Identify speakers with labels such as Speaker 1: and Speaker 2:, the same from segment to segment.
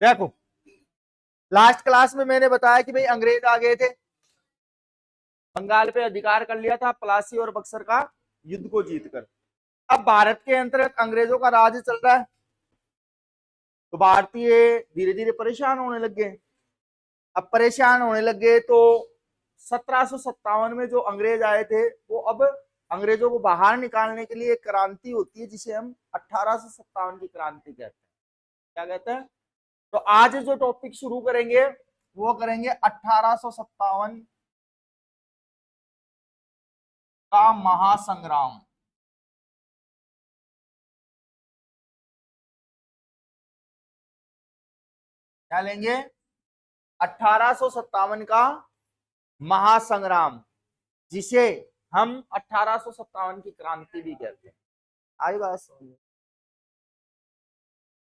Speaker 1: देखो, last class में मैंने बताया कि भाई अंग्रेज आ गए थे, बंगाल पे अधिकार कर लिया था प्लासी और बक्सर का युद्ध को जीतकर। अब भारत के अंतर्गत अंग्रेजों का राज चल रहा है, तो भारतीय धीरे धीरे परेशान होने लग गए। अब परेशान होने लग गए तो 1757 में जो अंग्रेज आए थे, वो अब अंग्रेजों को बाहर निकालने के लिए एक क्रांति होती है जिसे हम 1857 की क्रांति कहते हैं। क्या कहते हैं? तो आज जो टॉपिक शुरू करेंगे वो करेंगे 1857 का महासंग्राम। क्या लेंगे? 1857 का महासंग्राम, जिसे हम 1857 की क्रांति भी कहते हैं। आई बात?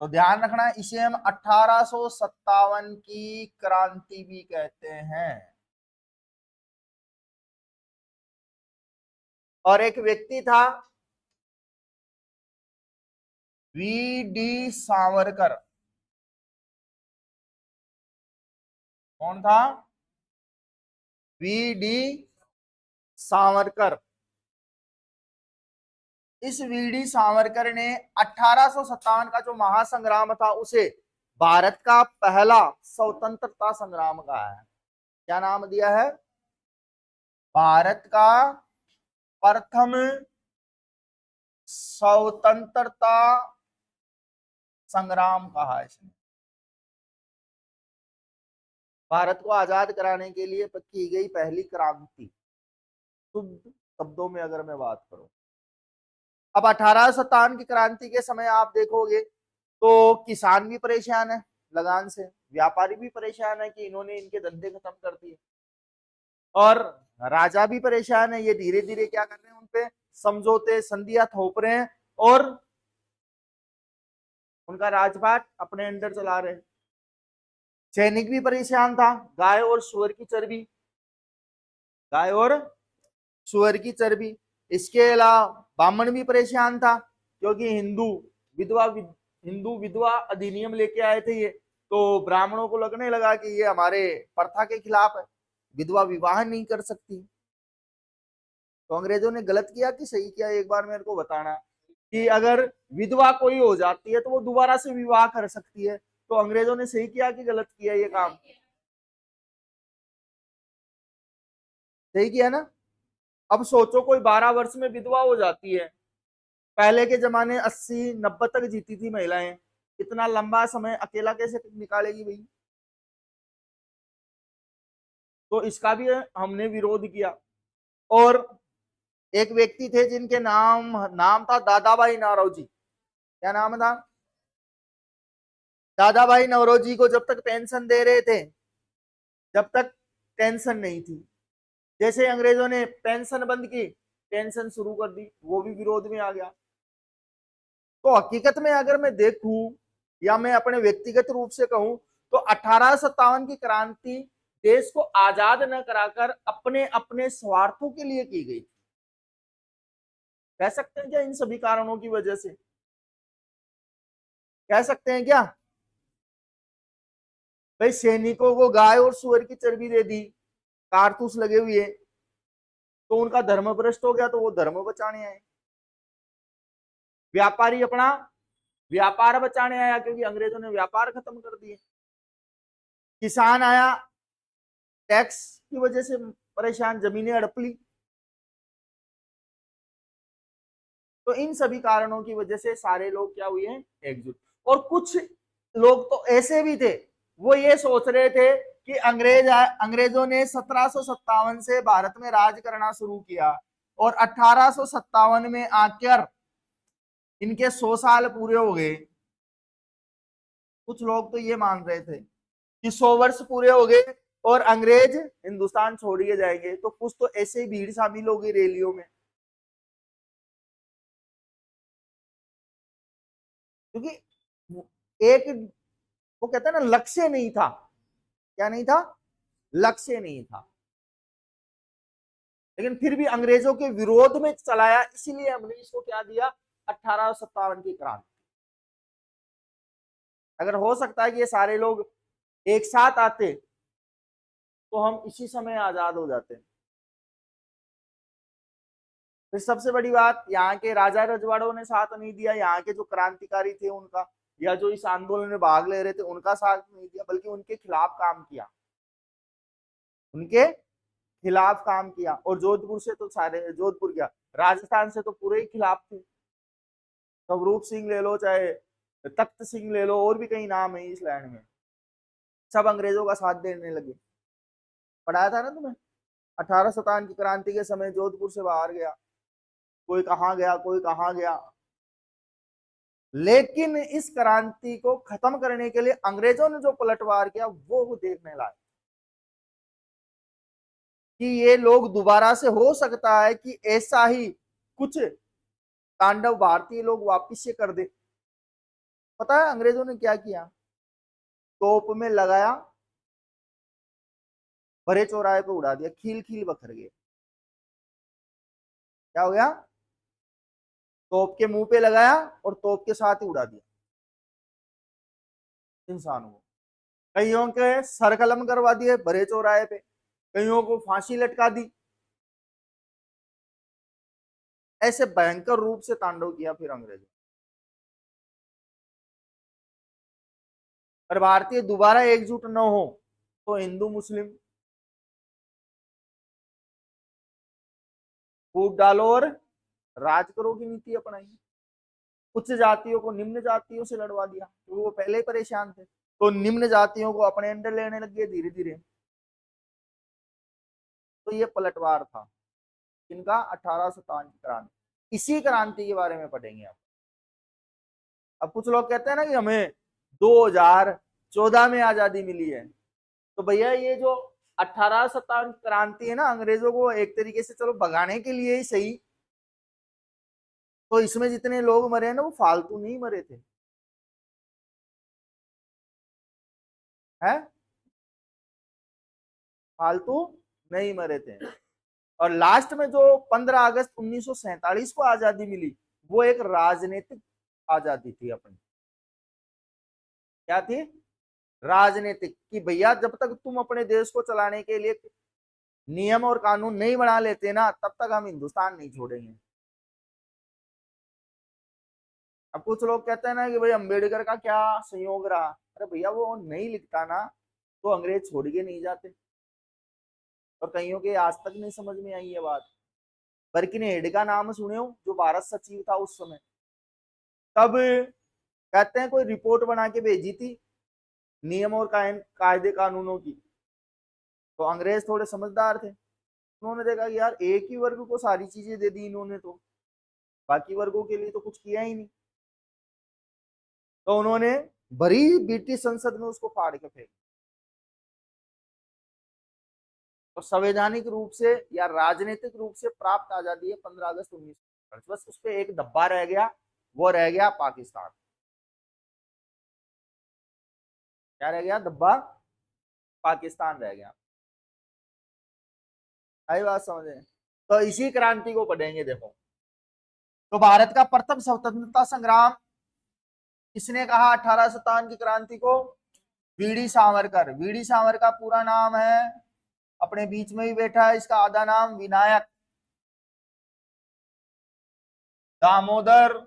Speaker 1: तो ध्यान रखना, इसे हम 1857 की क्रांति भी कहते हैं। और एक व्यक्ति था वी डी सावरकर। कौन था? V D Savarkar. इस वी डी सावरकर ने 1857 का जो महासंग्राम था उसे भारत का पहला स्वतंत्रता संग्राम कहा है। क्या नाम दिया है? भारत का प्रथम स्वतंत्रता संग्राम कहा है इसने। भारत को आजाद कराने के लिए की गई पहली क्रांति, शुद्ध शब्दों में अगर मैं बात करूं। अब 1857 की क्रांति के समय आप देखोगे तो किसान भी परेशान है लगान से, व्यापारी भी परेशान है कि इन्होंने इनके धंधे खत्म कर दिए, और राजा भी परेशान है। ये धीरे धीरे क्या कर रहे हैं, उनपे समझौते संधियां थोप रहे हैं और उनका राजपाट अपने अंडर चला रहे हैं। सैनिक भी परेशान था, गाय और सुअर की चर्बी, गाय और सुअर की चर्बी। इसके अलावा ब्राह्मण भी परेशान था, क्योंकि हिंदू विधवा अधिनियम लेके आए थे ये, तो ब्राह्मणों को लगने लगा कि ये हमारे प्रथा के खिलाफ है, विधवा विवाह नहीं कर सकती। तो अंग्रेजों ने गलत किया कि सही किया, एक बार मेरे को बताना कि अगर विधवा कोई हो जाती है तो वो दोबारा से विवाह कर सकती है। तो अंग्रेजों ने सही किया कि गलत किया ये काम? सही किया ना। अब सोचो कोई 12 वर्ष में विधवा हो जाती है, पहले के जमाने 80-90 तक जीती थी महिलाएं, इतना लंबा समय अकेला कैसे निकालेगी भाई? तो इसका भी हमने विरोध किया। और एक व्यक्ति थे जिनके नाम नाम था दादा भाई नौरोजी। क्या नाम था? दादा भाई नौरोजी को जब तक पेंशन दे रहे थे जब तक टेंशन नहीं थी। जैसे अंग्रेजों ने पेंशन बंद की, टेंशन शुरू कर दी, वो भी विरोध में आ गया। तो हकीकत में अगर मैं देखूं या मैं अपने व्यक्तिगत रूप से कहूं तो 1857 की क्रांति देश को आजाद न कराकर अपने अपने स्वार्थों के लिए की गई। कह सकते हैं क्या इन सभी कारणों की वजह से? कह सकते हैं क्या? भाई सैनिकों को गाय और सुअर की चर्बी दे दी, कारतूस लगे हुए, तो उनका धर्म भ्रष्ट हो गया, तो वो धर्म बचाने आए। व्यापारी अपना व्यापार बचाने आया, क्योंकि अंग्रेजों ने व्यापार खत्म कर दिए। किसान आया, टैक्स की वजह से परेशान, जमीनें हड़प ली। तो इन सभी कारणों की वजह से सारे लोग क्या हुए हैं, एकजुट। और कुछ लोग तो ऐसे भी थे, वो ये सोच रहे थे कि अंग्रेजों ने 1757 से भारत में राज करना शुरू किया और 1857 में आकर इनके 100 साल पूरे हो गए। कुछ लोग तो ये मान रहे थे कि 100 वर्ष पूरे हो गए और अंग्रेज हिंदुस्तान छोड़ के जाएंगे। तो कुछ तो ऐसे ही भीड़ शामिल हो गई रैलियों में, क्योंकि एक वो कहते हैं ना, लक्ष्य नहीं था। क्या नहीं था? लक्ष्य नहीं था। लेकिन फिर भी अंग्रेजों के विरोध में चलाया, इसीलिए हमने इसको क्या दिया, 1857 की क्रांति। अगर हो सकता है कि ये सारे लोग एक साथ आते तो हम इसी समय आजाद हो जाते। फिर सबसे बड़ी बात, यहाँ के राजा रजवाड़ों ने साथ नहीं दिया, यहाँ के जो क्रांतिकारी थे उनका, या जो इस आंदोलन में भाग ले रहे थे उनका साथ नहीं दिया, बल्कि उनके खिलाफ काम किया, उनके खिलाफ काम किया। और जोधपुर से तो सारे, जोधपुर क्या, राजस्थान से तो पूरे ही खिलाफ थे। स्वरूप सिंह ले लो, चाहे तख्त सिंह ले लो, और भी कई नाम है इस लैंड में, सब अंग्रेजों का साथ देने लगे। पढ़ाया था ना तुम्हें, 1857 की क्रांति के समय जोधपुर से बाहर गया, कोई कहाँ गया, कोई कहाँ गया। लेकिन इस क्रांति को खत्म करने के लिए अंग्रेजों ने जो पलटवार किया वो देखने लायक, कि ये लोग दोबारा से, हो सकता है कि ऐसा ही कुछ तांडव भारतीय लोग वापिस से कर दे। पता है अंग्रेजों ने क्या किया? तोप में लगाया, भरे चौराहे पे उड़ा दिया, खील खील बखर गए। क्या हो गया? तोप के मुंह पे लगाया और तोप के साथ ही उड़ा दिया इंसानों को। कईयों के सर कलम करवा दिए भरे चौराहे पे, कईयों को फांसी लटका दी। ऐसे भयंकर रूप से तांडव किया फिर अंग्रेजों। और भारतीय दोबारा एकजुट न हो तो हिंदू मुस्लिम फूट डालो और राज करो की नीति अपनाई। उच्च जातियों को निम्न जातियों से लड़वा दिया, क्योंकि वो पहले ही परेशान थे, तो निम्न जातियों को अपने अंडर लेने लग गए धीरे धीरे। तो ये पलटवार था इनका, 1857 की क्रांति। इसी क्रांति के बारे में पढ़ेंगे आप। अब कुछ लोग कहते हैं ना कि हमें 2014 में आजादी मिली है, तो भैया ये जो 1857 क्रांति है ना, अंग्रेजों को एक तरीके से चलो भगाने के लिए ही सही, तो इसमें जितने लोग मरे हैं ना वो फालतू नहीं मरे थे, हैं, फालतू नहीं मरे थे। और लास्ट में जो 15 अगस्त 1947 को आजादी मिली, वो एक राजनीतिक आजादी थी अपनी। क्या थी? राजनीतिक, कि भैया जब तक तुम अपने देश को चलाने के लिए नियम और कानून नहीं बना लेते ना, तब तक हम हिंदुस्तान नहीं छोड़ेंगे। अब कुछ लोग कहते हैं ना कि भाई अंबेडकर का क्या संयोग रहा, अरे भैया वो नहीं लिखता ना तो अंग्रेज छोड़ के नहीं जाते। और कईयों के आज तक नहीं समझ में आई ये बात। बर्किन हेड का नाम सुने हो, जो भारत सचिव था उस समय, तब कहते हैं कोई रिपोर्ट बना के भेजी थी नियम और कायदे कानूनों की, तो अंग्रेज थोड़े समझदार थे, उन्होंने देखा कि यार एक ही वर्ग को सारी चीजें दे दी इन्होंने, तो बाकी वर्गों के लिए तो कुछ किया ही नहीं। तो उन्होंने भरी ब्रिटिश संसद में उसको फाड़ के फेंक। तो संवैधानिक रूप से या राजनीतिक रूप से प्राप्त आजादी है 15 अगस्त 1947, बस उस पर एक धब्बा रह गया, वो रह गया पाकिस्तान। क्या रह गया धब्बा? पाकिस्तान रह गया। आई बात समझे? तो इसी क्रांति को पढ़ेंगे, देखो। तो भारत का प्रथम स्वतंत्रता संग्राम किसने कहा 1857 की क्रांति को? वीडी सावरकर। वीडी सावरकर का पूरा नाम है, अपने बीच में ही बैठा है, इसका आधा नाम विनायक दामोदर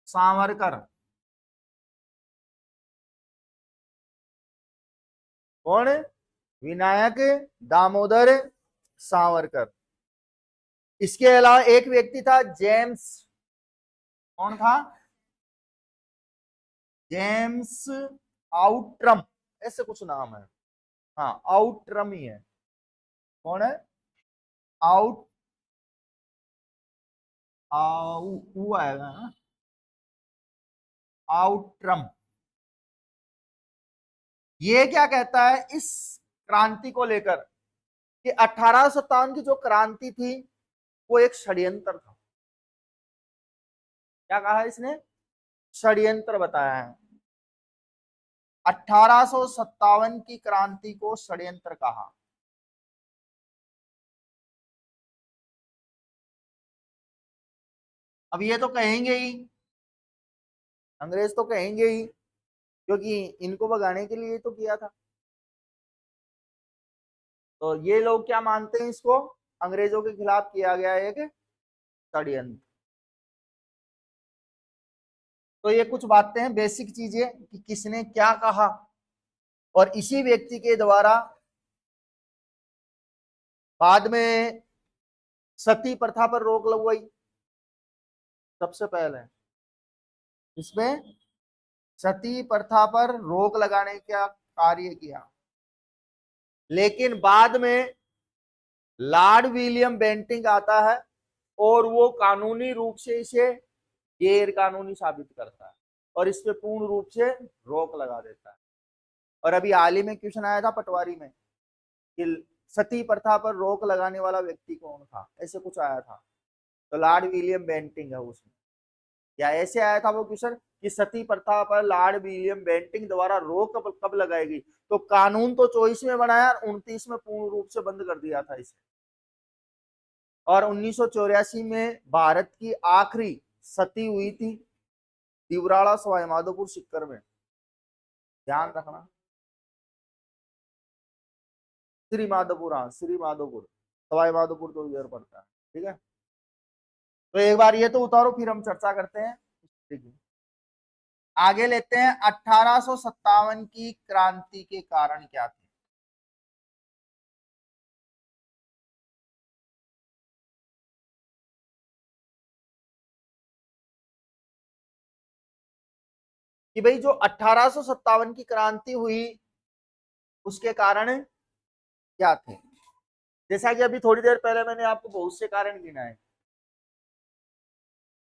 Speaker 1: सावरकर। कौन? विनायक दामोदर सावरकर। इसके अलावा एक व्यक्ति था जेम्स, कौन था? जेम्स आउट्रम, ऐसे कुछ नाम है। हाँ आउट्रम ही है। कौन है? आउट, आएगा ना, आउट्रम। ये क्या कहता है इस क्रांति को लेकर, कि 1857 की जो क्रांति थी वो एक षड्यंत्र था। क्या कहा इसने? षड्यंत्र बताया है। 1857 की क्रांति को षड्यंत्र कहा। अब ये तो कहेंगे ही अंग्रेज तो कहेंगे ही, क्योंकि इनको भगाने के लिए तो किया था। तो ये लोग क्या मानते हैं, इसको अंग्रेजों के खिलाफ किया गया एक षड्यंत्र। तो ये कुछ बातें हैं, बेसिक चीजें कि किसने क्या कहा, और इसी व्यक्ति के द्वारा बाद में सती प्रथा पर रोक लगवाई सबसे पहले। इसमें सती प्रथा पर रोक लगाने का कार्य किया, लेकिन बाद में लॉर्ड विलियम बेंटिंक आता है और वो कानूनी रूप से इसे गैर कानूनी साबित करता है और इस पे पूर्ण रूप से रोक लगा देता है। और अभी हाल ही में क्वेश्चन आया था पटवारी में कि सती प्रथा पर रोक लगाने वाला व्यक्ति कौन था, ऐसे कुछ आया था, तो लॉर्ड विलियम बेंटिंक है उसमें। या ऐसे आया था वो क्वेश्चन कि सती प्रथा पर लॉर्ड विलियम बेंटिंक द्वारा रोक कब लगाएगी, तो कानून तो 24 में बनाया और 29 में पूर्ण रूप से बंद कर दिया था इसे। और 1984 में भारत की आखिरी सती हुई थी दिवराड़ा सवाई माधोपुर सिक्कर में, ध्यान रखना। श्री माधोपुर, हाँ श्री माधोपुर, सवाई माधोपुर तो इधर पड़ता है, ठीक है। तो एक बार ये तो उतारो, फिर हम चर्चा करते हैं। ठीक है, आगे लेते हैं 1857 की क्रांति के कारण क्या थे। कि भाई जो 1857 की क्रांति हुई उसके कारण क्या थे। जैसा कि अभी थोड़ी देर पहले मैंने आपको बहुत से कारण गिनाए,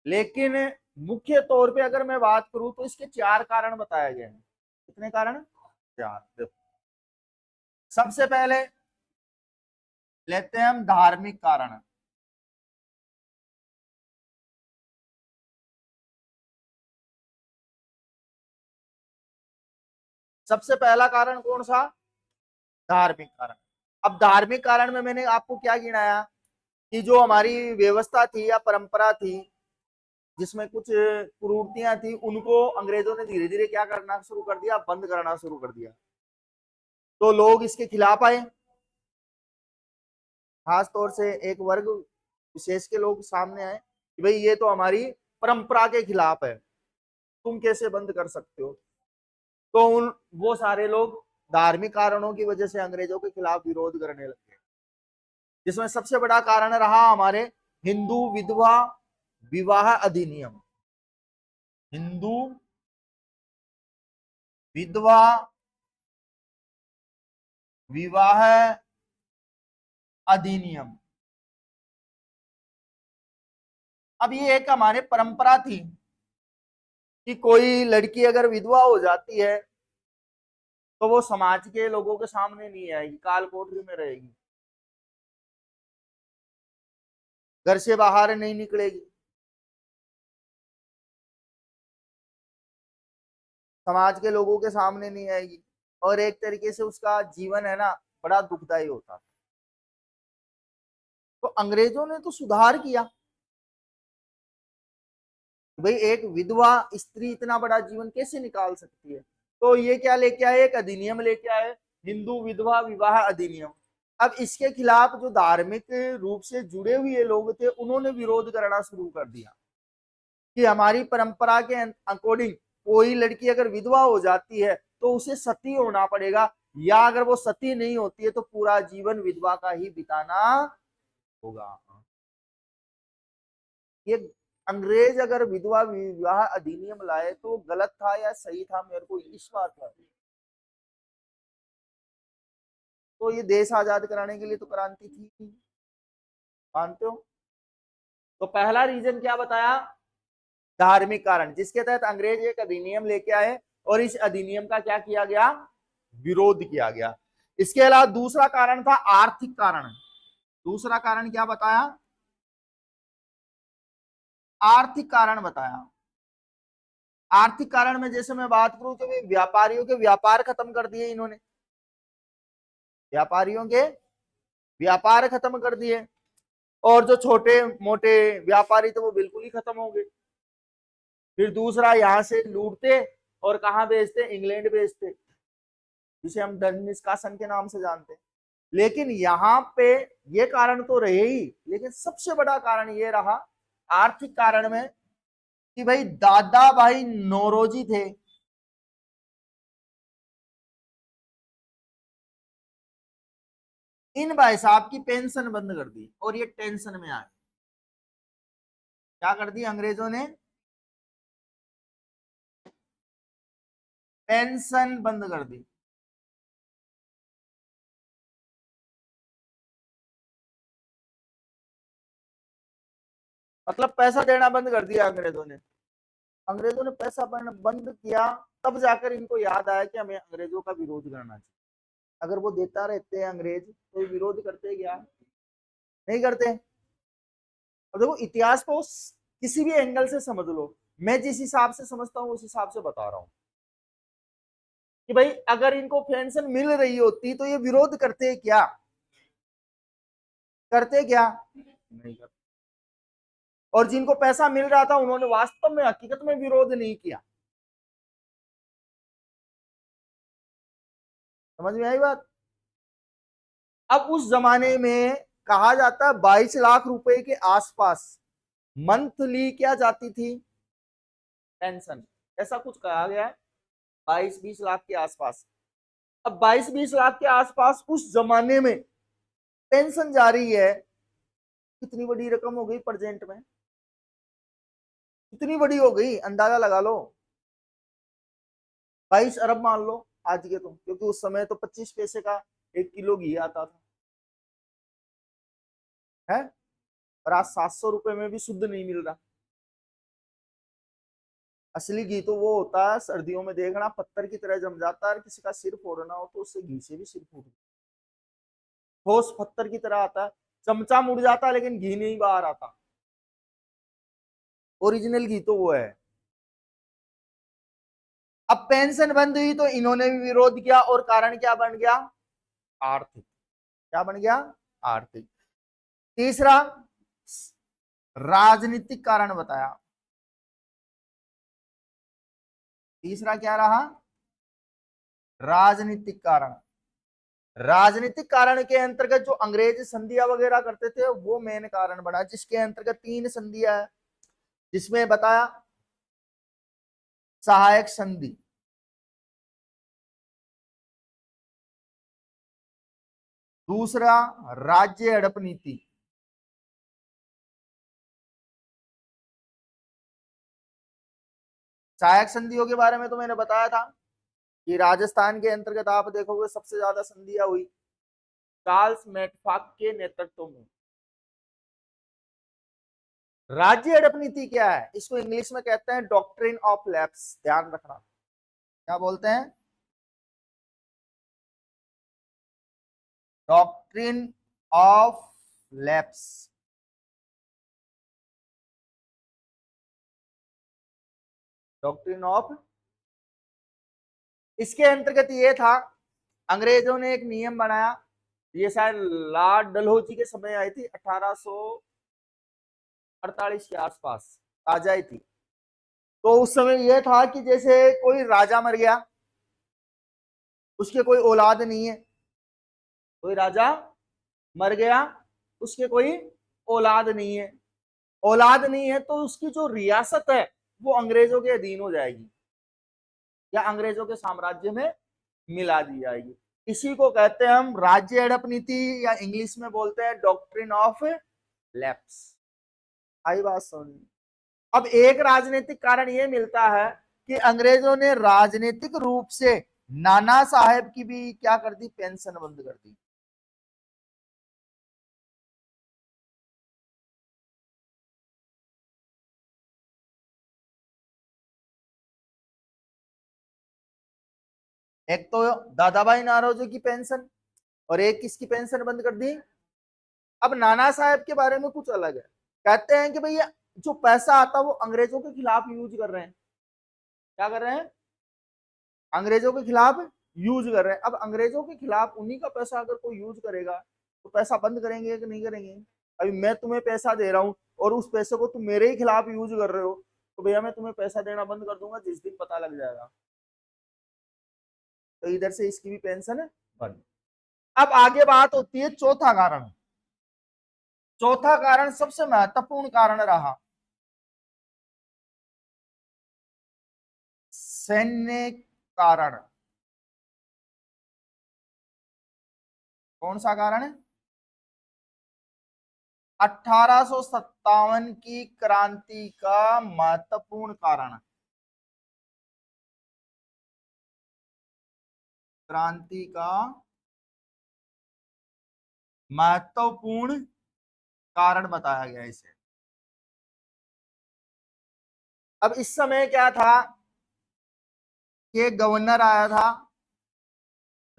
Speaker 1: लेकिन मुख्य तौर पे अगर मैं बात करूं तो इसके 4 कारण बताए गए हैं। कितने कारण? 4। देखो, सबसे पहले लेते हैं हम धार्मिक कारण। सबसे पहला कारण कौन सा? धार्मिक कारण। अब धार्मिक कारण में मैंने आपको क्या गिनाया कि जो हमारी व्यवस्था थी या परंपरा थी जिसमें कुछ कुरीतियां थी, उनको अंग्रेजों ने धीरे धीरे क्या करना शुरू कर दिया, बंद करना शुरू कर दिया। तो लोग इसके खिलाफ आए, खास तौर से एक वर्ग विशेष के लोग सामने आए कि भाई ये तो हमारी परंपरा के खिलाफ है, तुम कैसे बंद कर सकते हो। तो उन वो सारे लोग धार्मिक कारणों की वजह से अंग्रेजों के खिलाफ विरोध करने लगे, जिसमें सबसे बड़ा कारण रहा हमारे हिंदू विधवा विवाह अधिनियम। हिंदू विधवा विवाह अधिनियम। अब ये एक हमारे परंपरा थी कि कोई लड़की अगर विधवा हो जाती है तो वो समाज के लोगों के सामने नहीं आएगी, काल कोठरी में रहेगी, घर से बाहर नहीं निकलेगी, समाज के लोगों के सामने नहीं आएगी, और एक तरीके से उसका जीवन है ना बड़ा दुखदायी होता। तो अंग्रेजों ने तो सुधार किया, भाई एक विधवा स्त्री इतना बड़ा जीवन कैसे निकाल सकती है। तो ये क्या लेके आए, एक अधिनियम लेके आए, हिंदू विधवा विवाह अधिनियम। अब इसके खिलाफ जो धार्मिक रूप से जुड़े हुए लोग थे उन्होंने विरोध करना शुरू कर दिया कि हमारी परंपरा के अकॉर्डिंग कोई लड़की अगर विधवा हो जाती है तो उसे सती होना पड़ेगा, या अगर वो सती नहीं होती है तो पूरा जीवन विधवा का ही बिताना होगा। ये अंग्रेज अगर विधवा विवाह अधिनियम लाए तो गलत था या सही था, मेरे को इस बात पर। तो ये देश आजाद कराने के लिए तो क्रांति थी, मानते हो। तो पहला रीजन क्या बताया, धार्मिक कारण, जिसके तहत अंग्रेज एक अधिनियम लेके आए और इस अधिनियम का क्या किया गया, विरोध किया गया। इसके अलावा दूसरा कारण था आर्थिक कारण। दूसरा कारण क्या बताया, आर्थिक कारण बताया। आर्थिक कारण में जैसे मैं बात करूं तो व्यापारियों के व्यापार खत्म कर दिए इन्होंने, व्यापारियों के व्यापार खत्म कर दिए, और जो छोटे मोटे व्यापारी थे वो बिल्कुल ही खत्म हो गए। फिर दूसरा यहाँ से लूटते और कहाँ बेचते, इंग्लैंड बेचते, जिसे हम धन निष्कासन के नाम से जानते हैं। लेकिन यहाँ पे ये कारण तो रहे ही, लेकिन सबसे बड़ा कारण ये रहा आर्थिक कारण में कि भाई दादा भाई नौरोजी थे, इन भाई साहब की पेंशन बंद कर दी और ये टेंशन में आ गए। क्या कर दी अंग्रेजों ने, पेंशन बंद कर दी। मतलब पैसा देना बंद कर दिया अंग्रेजों ने। अंग्रेजों ने पैसा बंद किया, तब जाकर इनको याद आया कि हमें अंग्रेजों का विरोध करना चाहिए। अगर वो देता रहते हैं अंग्रेज तो विरोध करते क्या, नहीं करते। अब देखो इतिहास को किसी भी एंगल से समझ लो, मैं जिस हिसाब से समझता हूँ उस हिसाब से बता रहा हूँ कि भाई अगर इनको पेंशन मिल रही होती तो ये विरोध करते क्या, करते क्या, नहीं करते। और जिनको पैसा मिल रहा था उन्होंने वास्तव में हकीकत में विरोध नहीं किया। समझ में आई बात। अब उस जमाने में कहा जाता है 22 लाख रुपए के आसपास मंथली क्या जाती थी पेंशन, ऐसा कुछ कहा गया है, 22-20 लाख के आसपास। अब 22-20 लाख के आसपास उस जमाने में पेंशन जा रही है, कितनी बड़ी रकम हो गई प्रेजेंट में, कितनी बड़ी हो गई अंदाजा लगा लो, 22 अरब मान लो आज के, तो क्योंकि उस समय तो 25 पैसे का 1 किलो घी आता था, है। और आज 700 रुपए में भी शुद्ध नहीं मिल रहा। असली घी तो वो होता है सर्दियों में, देखना पत्थर की तरह जम जाता है, और किसी का सिर फोड़ना हो तो उससे घी से भी सिर फोड़, ठोस पत्थर की तरह आता है, चमचा मुड़ जाता है लेकिन घी नहीं बाहर आता। ओरिजिनल घी तो वो है। अब पेंशन बंद हुई तो इन्होंने भी विरोध किया, और कारण क्या बन गया, आर्थिक। क्या बन गया, आर्थिक। तीसरा राजनीतिक कारण बताया। तीसरा क्या रहा, राजनीतिक कारण। राजनीतिक कारण के अंतर्गत जो अंग्रेज संधियां वगैरह करते थे वो मेन कारण बना, जिसके अंतर्गत 3 संधियां है, जिसमें बताया सहायक संधि, दूसरा राज्य हड़प नीति, सहायक संधियों के बारे में तो मैंने बताया था कि राजस्थान के अंतर्गत आप देखोगे सबसे ज्यादा संधियां हुई चार्ल्स मैकफाक के नेतृत्व में। राज्य हड़प नीति क्या है, इसको इंग्लिश में कहते हैं डॉक्ट्रिन ऑफ लैप्स, ध्यान रखना। क्या बोलते हैं, doctrine of lapse. Doctrine of, इसके अंतर्गत ये था, अंग्रेजों ने एक नियम बनाया, ये शायद लॉर्ड डलहौजी के समय आई थी, 1848 के आसपास आजाई थी। तो उस समय यह था कि जैसे कोई राजा मर गया, उसके कोई औलाद नहीं है, कोई राजा मर गया, उसके कोई औलाद नहीं है, औलाद नहीं है तो उसकी जो रियासत है वो अंग्रेजों के अधीन हो जाएगी या अंग्रेजों के साम्राज्य में मिला दी जाएगी। इसी को कहते हैं हम राज्य हड़प नीति, या इंग्लिश में बोलते हैं डॉक्ट्रिन ऑफ लैप्स। आई बात समझ। अब एक राजनीतिक कारण यह मिलता है कि अंग्रेजों ने राजनीतिक रूप से नाना साहेब की भी क्या कर दी, पेंशन बंद कर दी। एक तो दादा भाई नारोजी की पेंशन, और एक किसकी पेंशन बंद कर दी। अब नाना साहेब के बारे में कुछ अलग है, कहते हैं कि भैया जो पैसा आता है वो अंग्रेजों के खिलाफ यूज कर रहे हैं। क्या कर रहे हैं, अंग्रेजों के खिलाफ यूज कर रहे हैं। अब अंग्रेजों के खिलाफ उन्हीं का पैसा अगर कोई यूज करेगा तो पैसा बंद करेंगे कि नहीं करेंगे। अभी मैं तुम्हें पैसा दे रहा हूं और उस पैसे को तुम मेरे ही खिलाफ यूज कर रहे हो, तो भैया मैं तुम्हें पैसा देना बंद कर दूंगा जिस दिन पता लग जाएगा। तो इधर से इसकी भी पेंशन है बंद। अब आगे बात होती है चौथा कारण। चौथा कारण सबसे महत्वपूर्ण कारण रहा सैन्य कारण। कौन सा कारण है? 1857 की क्रांति का महत्वपूर्ण कारण। क्रांति का महत्वपूर्ण कारण बताया गया इसे। अब इस समय क्या था कि गवर्नर आया था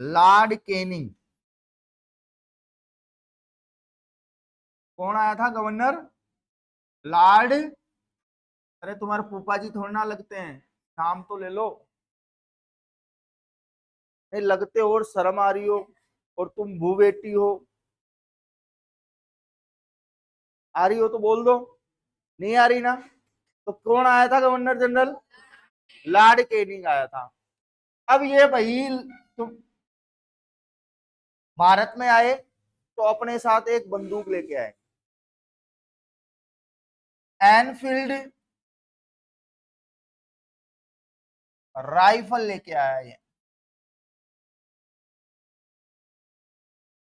Speaker 1: लॉर्ड कैनिंग। कौन आया था गवर्नर? लॉर्ड, अरे तुम्हारे फूफा जी थोड़ी ना लगते हैं, नाम तो ले लो। नहीं लगते हो और शर्म आ रही हो और तुम भू बेटी हो। आ रही हो तो बोल दो, नहीं आ रही ना। तो कौन आया था गवर्नर जनरल? लॉर्ड कैनिंग आया था। अब ये भाई तुम भारत में आए तो अपने साथ एक बंदूक लेके आए, एनफील्ड राइफल लेके आया ये।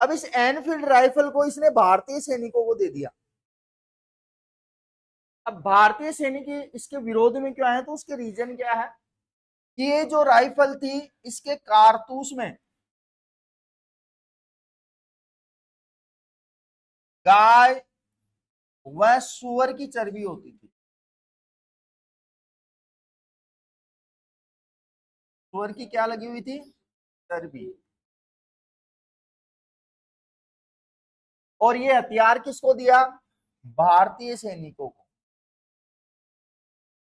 Speaker 1: अब इस एनफील्ड राइफल को इसने भारतीय सैनिकों को दे दिया। अब भारतीय सैनिक इसके विरोध में क्यों आए? तो उसके रीजन क्या है कि ये जो राइफल थी इसके कारतूस में गाय व सुअर की चर्बी होती थी। सुअर की क्या लगी हुई थी? चर्बी। और ये हथियार किसको दिया? भारतीय सैनिकों को।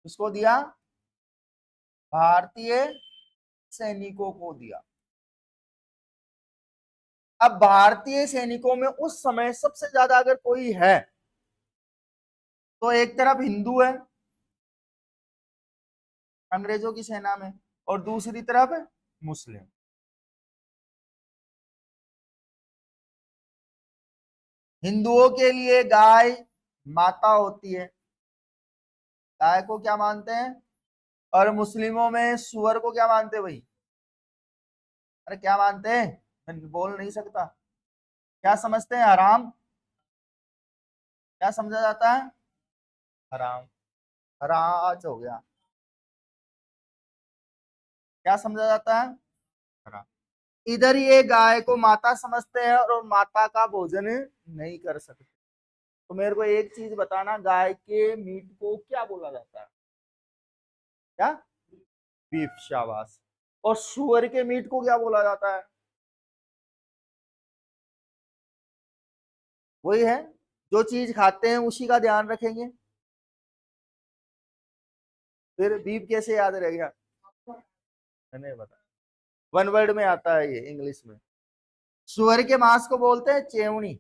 Speaker 1: किसको दिया? भारतीय सैनिकों को दिया। अब भारतीय सैनिकों में उस समय सबसे ज्यादा अगर कोई है तो एक तरफ हिंदू है अंग्रेजों की सेना में, और दूसरी तरफ मुस्लिम। हिंदुओं के लिए गाय माता होती है, गाय को क्या मानते हैं? और मुस्लिमों में सुअर को क्या मानते हैं भाई? अरे क्या मानते हैं? मैं बोल नहीं सकता। क्या समझते हैं? हराम। क्या समझा जाता है? हराम। हराज हो गया। क्या समझा जाता है? हराम। इधर ये गाय को माता समझते हैं और माता का भोजन नहीं कर सकते। तो मेरे को एक चीज बताना, गाय के मीट को क्या बोला जाता है? क्या? बीफ, शाबाश। और सुअर के मीट को क्या बोला जाता है? वही है, जो चीज खाते हैं उसी का ध्यान रखेंगे। फिर बीफ कैसे याद रह गया? नहीं बता। वन वर्ड में आता है ये इंग्लिश में। सुअर के मांस को बोलते हैं चेवनी।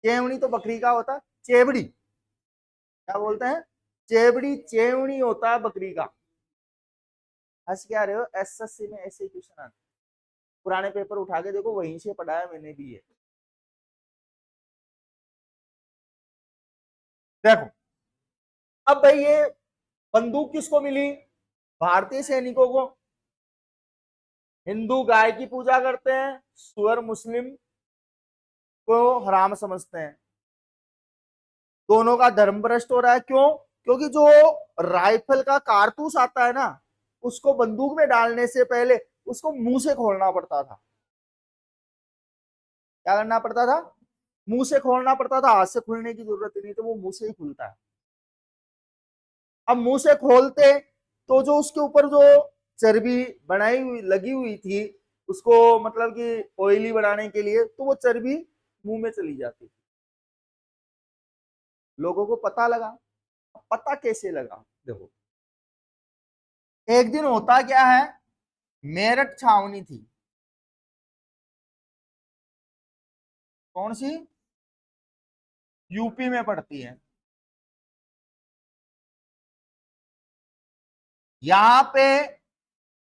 Speaker 1: चेवनी तो बकरी का होता है। चेवड़ी क्या बोलते हैं? चेवड़ी, चेवनी होता है बकरी का। हंस क्या रहे हो? एसएससी में ऐसे क्वेश्चन आते। पुराने पेपर उठा के देखो, वहीं से पढ़ाया मैंने भी ये। देखो, अब भाई ये बंदूक किसको मिली? भारतीय सैनिकों को। हिंदू गाय की पूजा करते हैं, सुअर मुस्लिम को हराम समझते हैं। दोनों का धर्म भ्रष्ट हो रहा है। क्यों? क्योंकि जो राइफल का कारतूस आता है ना, उसको बंदूक में डालने से पहले उसको मुंह से खोलना पड़ता था। क्या करना पड़ता था? मुंह से खोलना पड़ता था। हाथ से खुलने की जरूरत ही नहीं, तो वो मुंह से ही खुलता है। अब मुंह से खोलते तो जो उसके ऊपर जो चर्बी बनाई हुई लगी हुई थी, उसको मतलब कि ऑयली बनाने के लिए, तो वो चर्बी मुंह में चली जाती। लोगों को पता लगा। पता कैसे लगा? देखो, एक दिन होता क्या है, मेरठ छावनी थी। कौन सी? यूपी में पड़ती है। यहां पे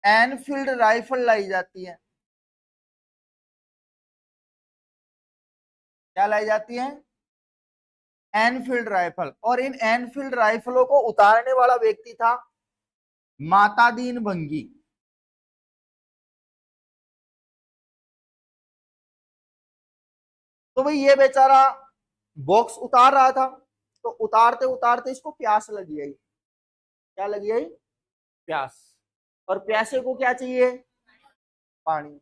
Speaker 1: एनफील्ड राइफल लाई जाती है। क्या लाई जाती है? Enfield rifle. और इन एनफील्ड राइफलों को उतारने वाला व्यक्ति था मातादीन भंगी। तो भाई ये बेचारा बॉक्स उतार रहा था, तो उतारते उतारते इसको प्यास लगी आई। क्या लगी आई? प्यास। और प्यासे को क्या चाहिए? पानी।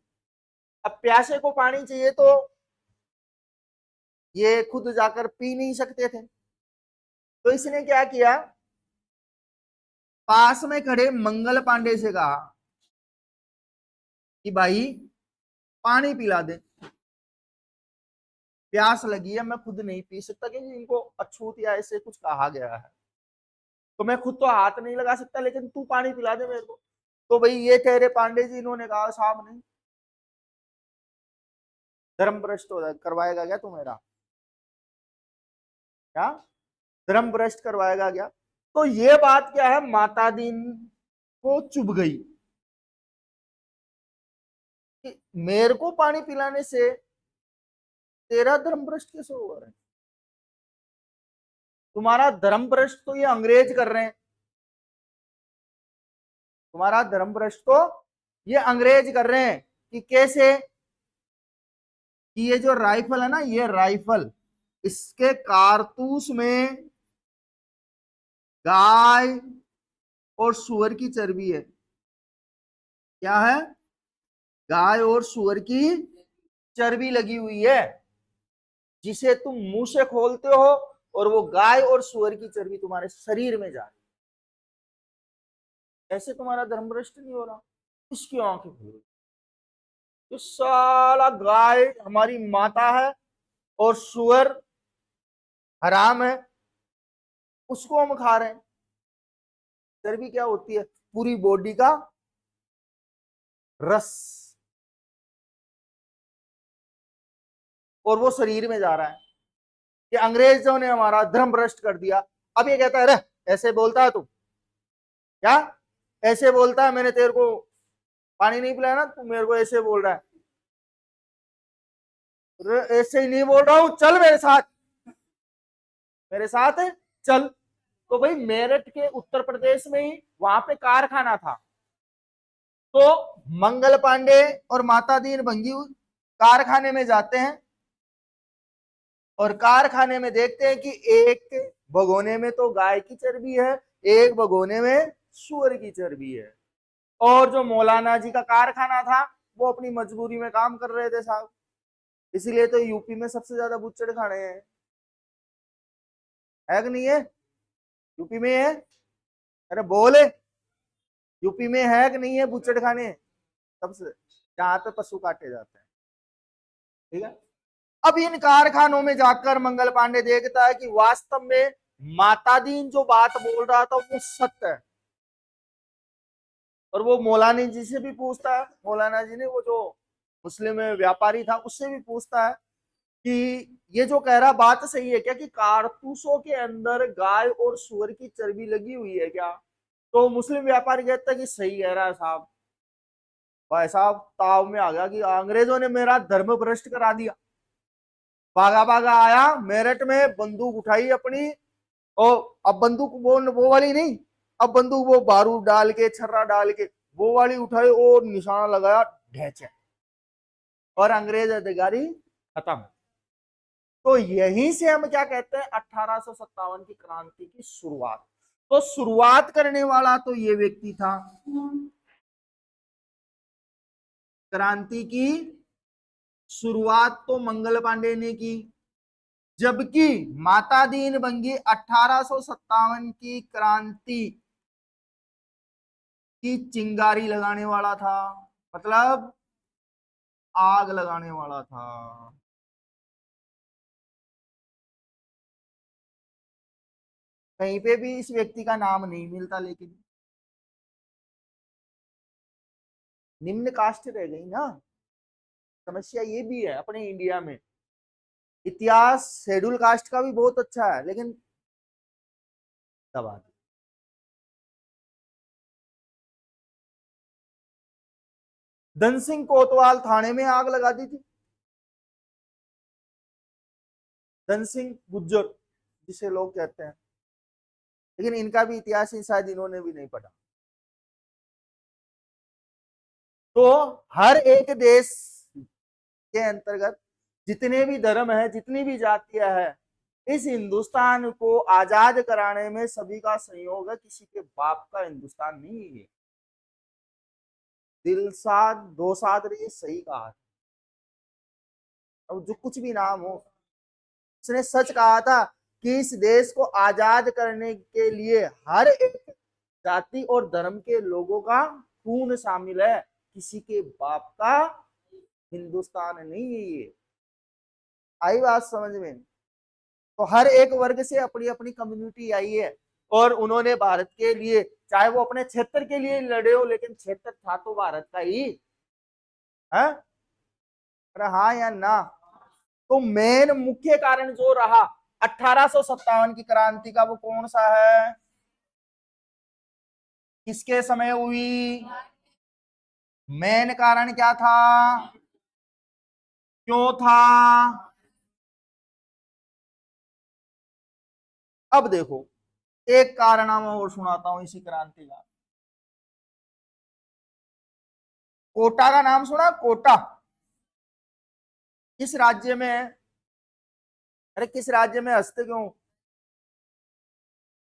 Speaker 1: अब प्यासे को पानी चाहिए तो ये खुद जाकर पी नहीं सकते थे, तो इसने क्या किया, पास में खड़े मंगल पांडे से कहा कि भाई पानी पिला दे, प्यास लगी है, मैं खुद नहीं पी सकता क्योंकि इनको अछूत या ऐसे कुछ कहा गया है, तो मैं खुद तो हाथ नहीं लगा सकता, लेकिन तू पानी पिला दे मेरे को। तो भाई ये ठहरे पांडे जी, इन्होंने कहा साहब नहीं, धर्म भ्रष्ट हो करवाएगा क्या तू मेरा? क्या धर्म भ्रष्ट करवाएगा क्या? तो ये बात क्या है, माता दीन को चुभ गई कि मेरे को पानी पिलाने से तेरा धर्म भ्रष्ट कैसे हो रहा है? तुम्हारा धर्म भ्रष्ट तो ये अंग्रेज कर रहे हैं, तुम्हारा धर्म भ्रष्ट तो ये अंग्रेज कर रहे हैं। कि कैसे? कि ये जो राइफल है ना, ये राइफल, इसके कारतूस में गाय और सुअर की चर्बी है। क्या है? गाय और सुअर की चर्बी लगी हुई है, जिसे तुम मुंह से खोलते हो और वो गाय और सुअर की चर्बी तुम्हारे शरीर में जा रही है। ऐसे तुम्हारा धर्म भ्रष्ट नहीं हो रहा? इसकी आंखें खुल गई। तो साला गाय हमारी माता है और सुअर हराम है, उसको हम खा रहे हैं। चर्बी क्या होती है? पूरी बॉडी का रस, और वो शरीर में जा रहा है। कि अंग्रेजों ने हमारा धर्म भ्रष्ट कर दिया। अब ये कहता है, अरे ऐसे बोलता है तू? क्या ऐसे बोलता है? मैंने तेरे को पानी नहीं पिलाया ना, तू मेरे को ऐसे बोल रहा है? ऐसे ही नहीं बोल रहा हूं, चल मेरे साथ, मेरे साथ है, चल। तो भाई मेरठ के उत्तर प्रदेश में ही वहां पे कारखाना था, तो मंगल पांडे और माता दीन भंगी कारखाने में जाते हैं और कारखाने में देखते हैं कि एक भगोने में तो गाय की चर्बी है, एक भगोने में सुअर की चर्बी है। और जो मौलाना जी का कारखाना था, वो अपनी मजबूरी में काम कर रहे थे साहब, इसीलिए तो यूपी में सबसे ज्यादा बुच्चड़ खाने हैं। है कि नहीं है? यूपी में है? अरे बोले, यूपी में है कि नहीं है बुच्चड़ खाने सबसे, जहां पे पशु काटे जाते हैं। ठीक है। अब इन कारखानों में जाकर मंगल पांडे देखता है कि वास्तव में मातादीन जो बात बोल रहा था वो सत्य है। और वो मौलाना जी से भी पूछता है, मौलाना जी ने, वो जो मुस्लिम व्यापारी था, उससे भी पूछता है कि ये जो कह रहा बात सही है क्या, कि कारतूसों के अंदर गाय और सुअर की चर्बी लगी हुई है क्या? तो मुस्लिम व्यापारी कहता है कि सही कह रहा है साहब। भाई साहब ताव में आ गया कि अंग्रेजों ने मेरा धर्म भ्रष्ट करा दिया। भागा भागा आया मेरठ में, बंदूक उठाई अपनी, और अब बंदूक वो वाली नहीं, अब बंदूक वो बारूद डाल के, छर्रा डाल के, वो वाली उठाई और निशाना लगाया, ढेचे, और अंग्रेज अधिकारी खत्म। तो यहीं से हम क्या कहते हैं, 1857 की क्रांति की शुरुआत। तो शुरुआत करने वाला तो ये व्यक्ति था, क्रांति की शुरुआत तो मंगल पांडे ने की, जबकि माता दीन भंगी 1857 की क्रांति की चिंगारी लगाने वाला था, मतलब आग लगाने वाला था। कहीं पे भी इस व्यक्ति का नाम नहीं मिलता, लेकिन निम्न कास्ट रह गई ना। समस्या ये भी है अपने इंडिया में, इतिहास शेड्यूल कास्ट का भी बहुत अच्छा है, लेकिन दबा धन सिंह कोतवाल थाने में आग लगा दी थी। धन सिंह गुज्जर जिसे लोग कहते हैं, लेकिन इनका भी इतिहास ही शायद इन्होंने भी नहीं पढ़ा। तो हर एक देश के अंतर्गत जितने भी धर्म है, जितनी भी जातियां है, इस हिंदुस्तान को आजाद कराने में सभी का सहयोग है, किसी के बाप का हिंदुस्तान नहीं है। दिल साध दो साध रही, सही कहा। अब जो कुछ भी नाम हो, उसने सच कहा था कि इस देश को आजाद करने के लिए हर एक जाति और धर्म के लोगों का खून शामिल है, किसी के बाप का हिंदुस्तान नहीं है ये। आई बात समझ में? तो हर एक वर्ग से अपनी अपनी कम्युनिटी आई है, और उन्होंने भारत के लिए, चाहे वो अपने क्षेत्र के लिए लड़े हो, लेकिन क्षेत्र था तो भारत का ही है। अरे हाँ या ना? तो मेन मुख्य कारण जो रहा 1857 की क्रांति का, वो कौन सा है? किसके समय हुई? मेन कारण क्या था? क्यों था? अब देखो, एक कारनामा और सुनाता हूं इसी क्रांति का। कोटा का नाम सुना? कोटा किस राज्य में है? अरे किस राज्य में? हंसते क्यों?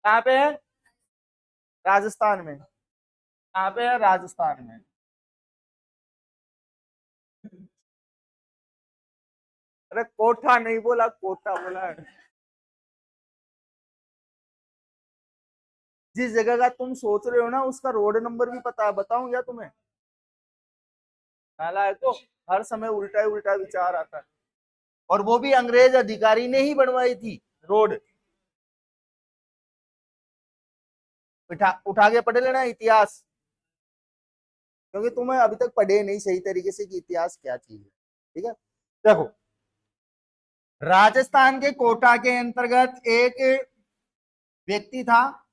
Speaker 1: कहां पे है? राजस्थान में। कहां पे है? राजस्थान में। अरे कोठा नहीं बोला, कोटा बोला है। जिस जगह का तुम सोच रहे हो ना, उसका रोड नंबर भी पता है, बताऊं क्या तुम्हें? नालायक को हर समय उल्टा ही उल्टा विचार आता है। और वो भी अंग्रेज अधिकारी ने ही बनवाई थी रोड। उठा के पढ़ लेना इतिहास, क्योंकि तुम्हें अभी तक पढ़े नहीं सही तरीके से कि इतिहास क्या चीज है। ठीक है, देखो, राजस्थान के कोटा के अंतर्गत एक व्यक्ति था,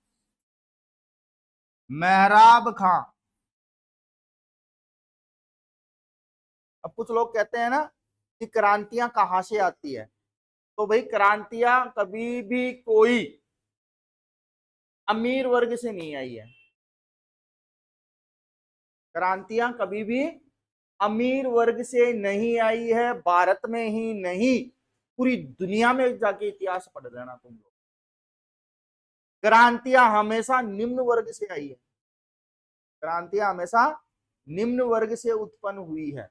Speaker 1: मेहराब खां। अब कुछ लोग कहते हैं ना कि क्रांतियां कहां से आती है, तो भाई क्रांतियां कभी भी कोई अमीर वर्ग से नहीं आई है। क्रांतियां कभी भी अमीर वर्ग से नहीं आई है, भारत में ही नहीं, पूरी दुनिया में जाके इतिहास पढ़ लेना तुम लोग। क्रांतियां हमेशा निम्न वर्ग से आई है। क्रांतियां हमेशा निम्न वर्ग से उत्पन्न हुई है।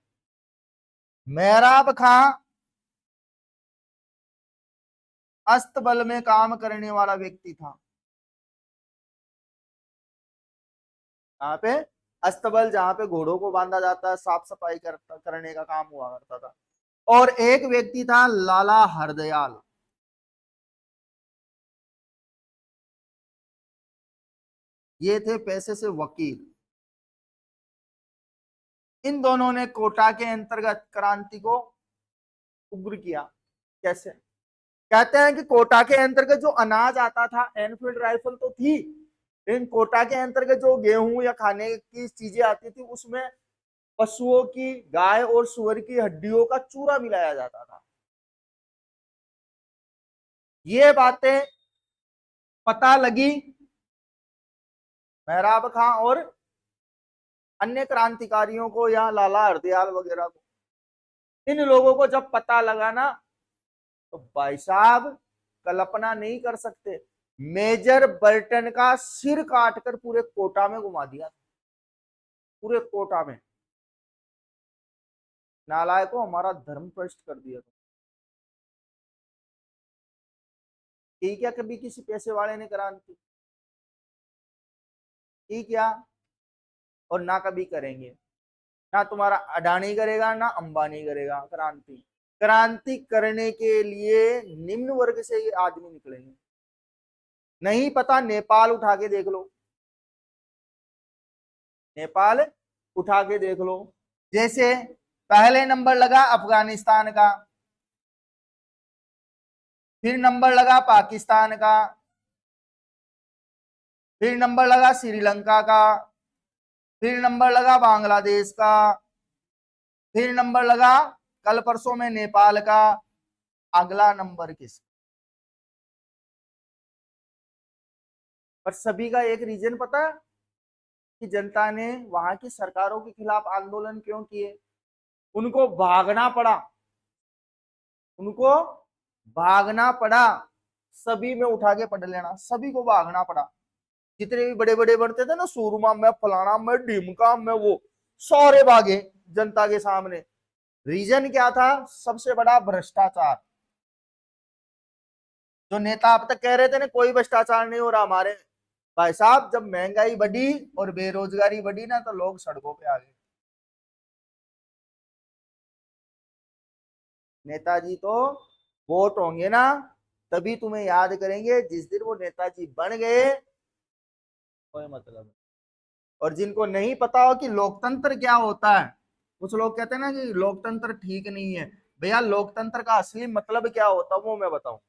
Speaker 1: मेहराब खां अस्तबल में काम करने वाला व्यक्ति था। यहाँ पे अस्तबल, जहां पे घोड़ों को बांधा जाता है, साफ सफाई करने का काम हुआ करता था। और एक व्यक्ति था लाला हरदयाल। ये थे पैसे से वकील। इन दोनों ने कोटा के अंतर्गत क्रांति को उग्र किया। कैसे? कहते हैं कि कोटा के अंतर्गत जो अनाज आता था, एनफील्ड राइफल तो थी, लेकिन कोटा के अंतर्गत जो गेहूं या खाने की चीजें आती थी, उसमें पशुओं की, गाय और सुअर की हड्डियों का चूरा मिलाया जाता था। ये बातें पता लगी मेहराब खां और अन्य क्रांतिकारियों को, या लाला हरदयाल वगैरह को। इन लोगों को जब पता लगा ना, तो भाई साहब कल्पना नहीं कर सकते, मेजर बर्टन का सिर काटकर पूरे कोटा में घुमा दिया। पूरे कोटा में नालायक को हमारा धर्म भ्रष्ट कर दिया। ठीक है, कभी किसी पैसे वाले ने क्रांति की क्या? और ना कभी करेंगे। ना तुम्हारा अडानी करेगा, ना अंबानी करेगा क्रांति। क्रांति करने के लिए निम्न वर्ग से ये आदमी निकलेंगे। नहीं पता, नेपाल उठा के देख लो। नेपाल उठा के देख लो। जैसे पहले नंबर लगा अफगानिस्तान का, फिर नंबर लगा पाकिस्तान का, फिर नंबर लगा श्रीलंका का, फिर नंबर लगा बांग्लादेश का, फिर नंबर लगा कल परसों में नेपाल का, अगला नंबर किस। पर सभी का एक रीजन पता है कि जनता ने वहां की सरकारों के खिलाफ आंदोलन क्यों किए। उनको भागना पड़ा, उनको भागना पड़ा। सभी में उठा के पढ़ लेना, सभी को भागना पड़ा। जितने भी बड़े बड़े बनते थे ना, सूरमा में, फलाना में, ढीमका में, वो सारे भागे जनता के सामने। रीजन क्या था? सबसे बड़ा भ्रष्टाचार। जो नेता अब तक कह रहे थे ना कोई भ्रष्टाचार नहीं हो रहा हमारे, भाई साहब जब महंगाई बढ़ी और बेरोजगारी बढ़ी ना, तो लोग सड़कों पे आ गए। नेताजी तो वोट होंगे ना तभी तुम्हें याद करेंगे, जिस दिन वो नेताजी बन गए कोई मतलब नहीं। और जिनको नहीं पता हो कि लोकतंत्र क्या होता है, कुछ लोग कहते हैं ना कि लोकतंत्र ठीक नहीं है। भैया लोकतंत्र का असली मतलब क्या होता है वो मैं बताऊं।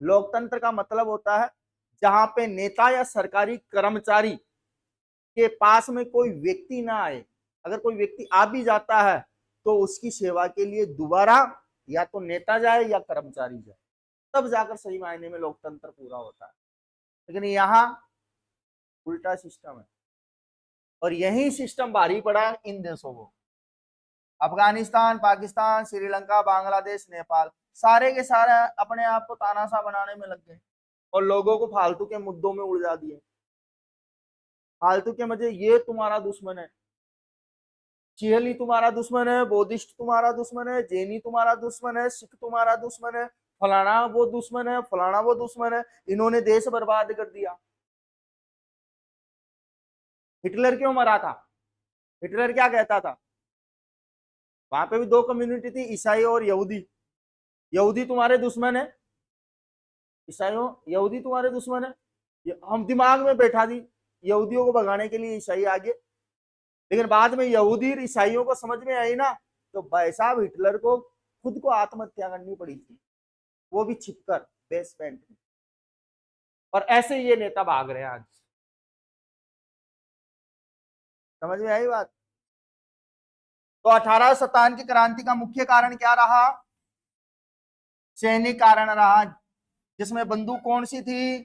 Speaker 1: लोकतंत्र का मतलब होता है जहां पे नेता या सरकारी कर्मचारी के पास में कोई व्यक्ति ना आए। अगर कोई व्यक्ति आ भी जाता है तो उसकी सेवा के लिए दोबारा या तो नेता जाए या कर्मचारी जाए, तब जाकर सही मायने में लोकतंत्र पूरा होता है। लेकिन यहाँ उल्टा सिस्टम है, और यही सिस्टम भारी पड़ा है इन देशों को। अफगानिस्तान, पाकिस्तान, श्रीलंका, बांग्लादेश, नेपाल, सारे के सारे अपने आप को तानाशाह बनाने में लग गए और लोगों को फालतू के मुद्दों में उलझा दिए। फालतू के मजे, ये तुम्हारा दुश्मन है, चिहली तुम्हारा दुश्मन है, बौद्धिस्ट तुम्हारा दुश्मन है, जैनी तुम्हारा दुश्मन है, सिख तुम्हारा दुश्मन है, फलाना वो दुश्मन है, फलाना वो दुश्मन है। इन्होंने देश बर्बाद कर दिया। हिटलर क्यों मरा था? हिटलर क्या कहता था? वहां पे भी दो कम्युनिटी थी, ईसाई और यहूदी। यहूदी तुम्हारे दुश्मन है, ईसाइयों, यहूदी तुम्हारे दुश्मन है। हम दिमाग में बैठा दी यहूदियों को भगाने के लिए ईसाई आगे। लेकिन बाद में यहूदी ईसाइयों को समझ में आई ना, तो भाई साहब हिटलर को खुद को आत्महत्या करनी पड़ी थी, वो भी छिपकर बेसमेंट में। और ऐसे ये नेता भाग रहे हैं आज। समझ में आई बात? तो 1857 की क्रांति का मुख्य कारण क्या रहा? सैनिक कारण रहा, जिसमें बंदूक कौन सी थी?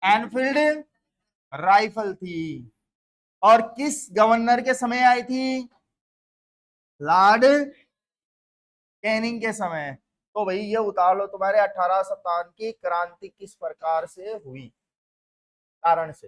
Speaker 1: एनफील्ड राइफल थी। और किस गवर्नर के समय आई थी? लॉर्ड कैनिंग के समय। तो भाई ये उतार लो, तुम्हारे 1857 की क्रांति किस प्रकार से हुई, कारण से।